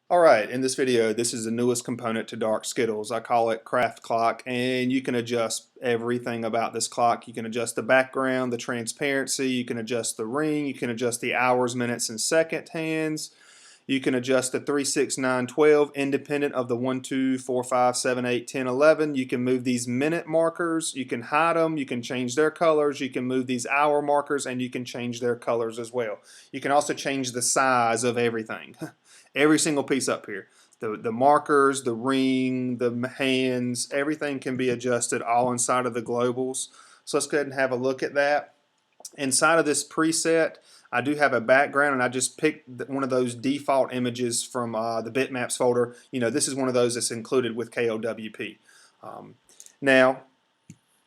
Alright, in this video, this is the newest component to Dark Skittles. I call it KraftKlock, and you can adjust everything about this clock. You can adjust the background, the transparency, you can adjust the ring, you can adjust the hours, minutes, and second hands. You can adjust the 3, 6, 9, 12 independent of the 1, 2, 4, 5, 7, 8, 10, 11. You can move these minute markers, you can hide them, you can change their colors, you can move these hour markers, and you can change their colors as well. You can also change the size of everything. Every single piece up here. The markers, the ring, the hands, everything can be adjusted all inside of the globals. So let's go ahead and have a look at that. Inside of this preset, I do have a background, and I just picked one of those default images from the bitmaps folder. You know, this is one of those that's included with KLWP. Now,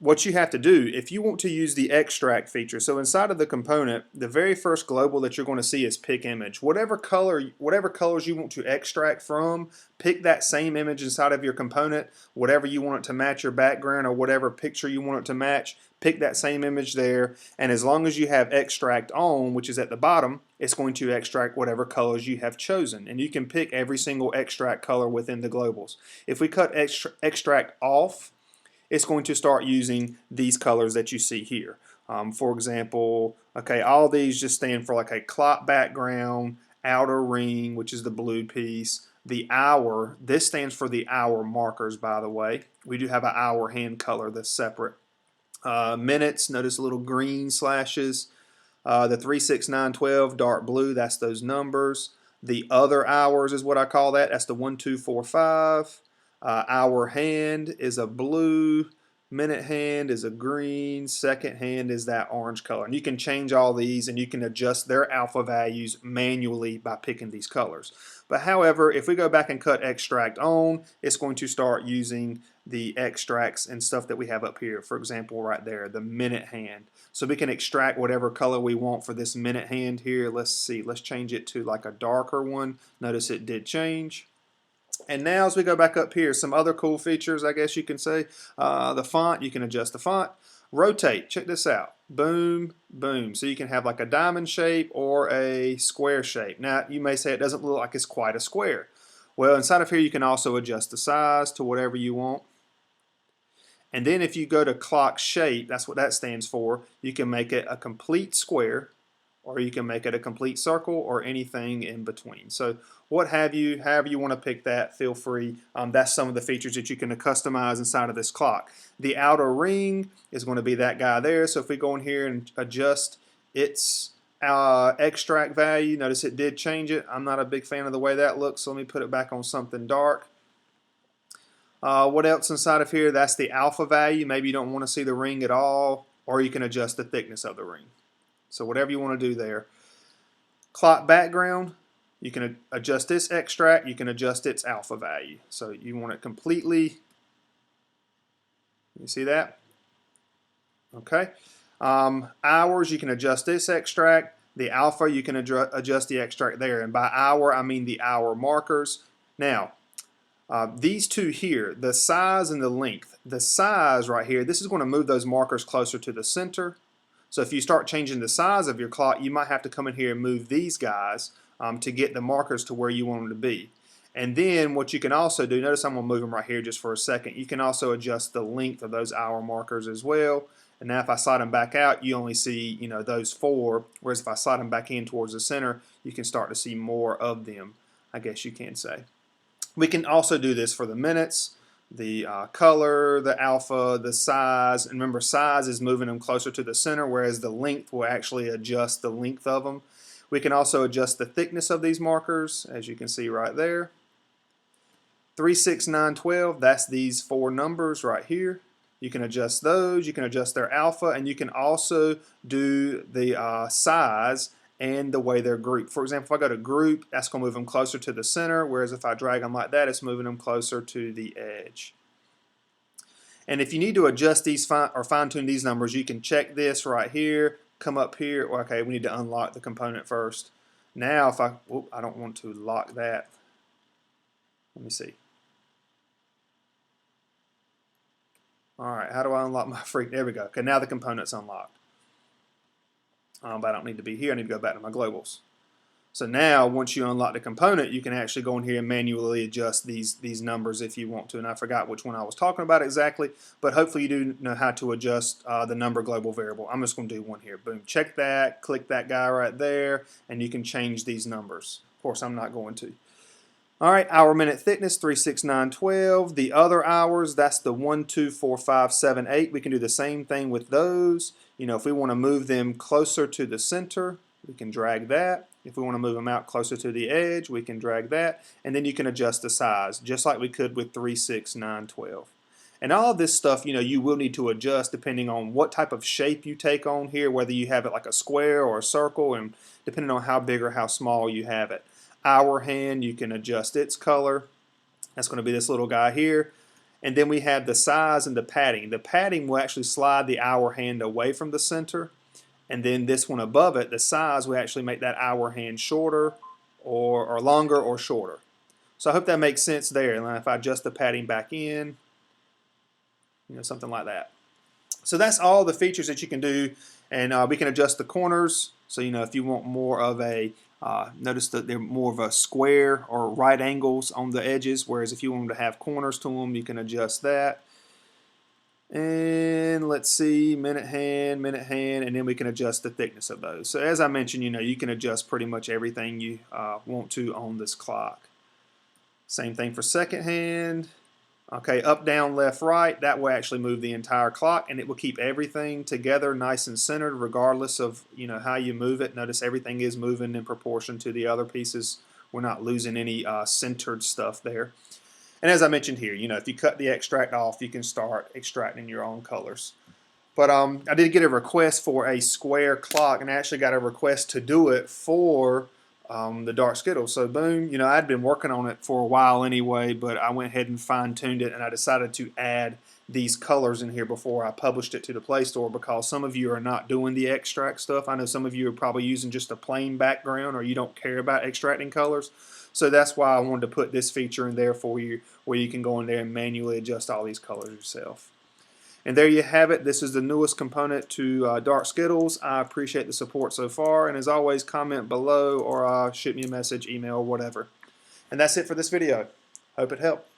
what you have to do if you want to use the extract feature, so inside of the component, the very first global that you're going to see is pick image. Whatever colors you want to extract from, pick that same image inside of your component. Whatever you want it to match your background, or whatever picture you want it to match, pick that same image there, and as long as you have extract on, which is at the bottom, it's going to extract whatever colors you have chosen, and you can pick every single extract color within the globals. If we cut extract off, it's going to start using these colors that you see here. For example, okay, all these just stand for like a clock background, outer ring, which is the blue piece, the hour. This stands for the hour markers, by the way. We do have an hour hand color that's separate. Minutes, notice little green slashes. The 3, 6, 9, 12, dark blue, that's those numbers. The other hours is what I call that. That's the 1, 2, 4, 5. Hour hand is a blue, minute hand is a green, second hand is that orange color. And you can change all these, and you can adjust their alpha values manually by picking these colors. But however, if we go back and cut extract on, it's going to start using the extracts and stuff that we have up here. For example, right there, the minute hand. So we can extract whatever color we want for this minute hand here. Let's see, let's change it to like a darker one. Notice it did change. And now as we go back up here, some other cool features, I guess you can say. The font, you can adjust the font. Rotate, check this out. Boom, boom. So you can have like a diamond shape or a square shape. Now you may say it doesn't look like it's quite a square. Well, inside of here you can also adjust the size to whatever you want. And then if you go to clock shape, that's what that stands for, you can make it a complete square, or you can make it a complete circle, or anything in between. So however you want to pick that, feel free. That's some of the features that you can customize inside of this clock. The outer ring is going to be that guy there. So if we go in here and adjust its extract value, notice it did change it. I'm not a big fan of the way that looks, so let me put it back on something dark. What else inside of here? That's the alpha value. Maybe you don't want to see the ring at all, or you can adjust the thickness of the ring. So whatever you want to do there. Clock background, you can adjust this extract, you can adjust its alpha value. So you want it completely, you see that? Okay. Hours, you can adjust this extract. The alpha, you can adjust the extract there. And by hour, I mean the hour markers. Now, these two here, the size and the length. The size right here, this is going to move those markers closer to the center. So if you start changing the size of your clock, you might have to come in here and move these guys to get the markers to where you want them to be. And then what you can also do, notice I'm going to move them right here just for a second, you can also adjust the length of those hour markers as well. And now if I slide them back out, you only see, you know, those four, whereas if I slide them back in towards the center, you can start to see more of them, I guess you can say. We can also do this for the minutes, the color, the alpha, the size. And remember, size is moving them closer to the center, whereas the length will actually adjust the length of them. We can also adjust the thickness of these markers, as you can see right there. 3, 6, 9, 12, that's these four numbers right here. You can adjust those, you can adjust their alpha, and you can also do the size and the way they're grouped. For example, if I go to group, that's going to move them closer to the center, whereas if I drag them like that, it's moving them closer to the edge. And if you need to adjust these or fine-tune these numbers, you can check this right here, come up here. Okay, we need to unlock the component first. Now if I don't want to lock that. Let me see. Alright, how do I unlock my freak? There we go. Okay, now the component's unlocked. But I don't need to be here. I need to go back to my globals. So now, once you unlock the component, you can actually go in here and manually adjust these numbers if you want to. And I forgot which one I was talking about exactly, but hopefully you do know how to adjust the number global variable. I'm just going to do one here. Boom, check that, click that guy right there, and you can change these numbers. Of course, I'm not going to. All right, hour minute thickness 3, 6, 9, 12. The other hours, that's the 1, 2, 4, 5, 7, 8. We can do the same thing with those. You know, if we want to move them closer to the center, we can drag that. If we want to move them out closer to the edge, we can drag that. And then you can adjust the size, just like we could with 3, 6, 9, 12. And all of this stuff, you know, you will need to adjust depending on what type of shape you take on here, whether you have it like a square or a circle, and depending on how big or how small you have it. Hour hand, you can adjust its color. That's going to be this little guy here. And then we have the size and the padding. The padding will actually slide the hour hand away from the center. And then this one above it, the size will actually make that hour hand shorter or longer or shorter. So I hope that makes sense there. And if I adjust the padding back in, you know, something like that. So that's all the features that you can do. And we can adjust the corners. So, you know, if you want more of a notice that they're more of a square or right angles on the edges, whereas if you want them to have corners to them, you can adjust that. And let's see, minute hand, and then we can adjust the thickness of those. So as I mentioned, you know, you can adjust pretty much everything you want to on this clock. Same thing for second hand. Okay, up, down, left, right, that will actually move the entire clock, and it will keep everything together nice and centered regardless of, you know, how you move it. Notice everything is moving in proportion to the other pieces. We're not losing any centered stuff there. And as I mentioned here, you know, if you cut the extract off, you can start extracting your own colors. But I did get a request for a square clock, and I actually got a request to do it for the Dark Skittles. So boom, you know, I'd been working on it for a while anyway, but I went ahead and fine-tuned it, and I decided to add these colors in here before I published it to the Play Store, because some of you are not doing the extract stuff. I know some of you are probably using just a plain background, or you don't care about extracting colors. So that's why I wanted to put this feature in there for you, where you can go in there and manually adjust all these colors yourself. And there you have it. This is the newest component to Dark Skittles. I appreciate the support so far. And as always, comment below or shoot me a message, email, whatever. And that's it for this video. Hope it helped.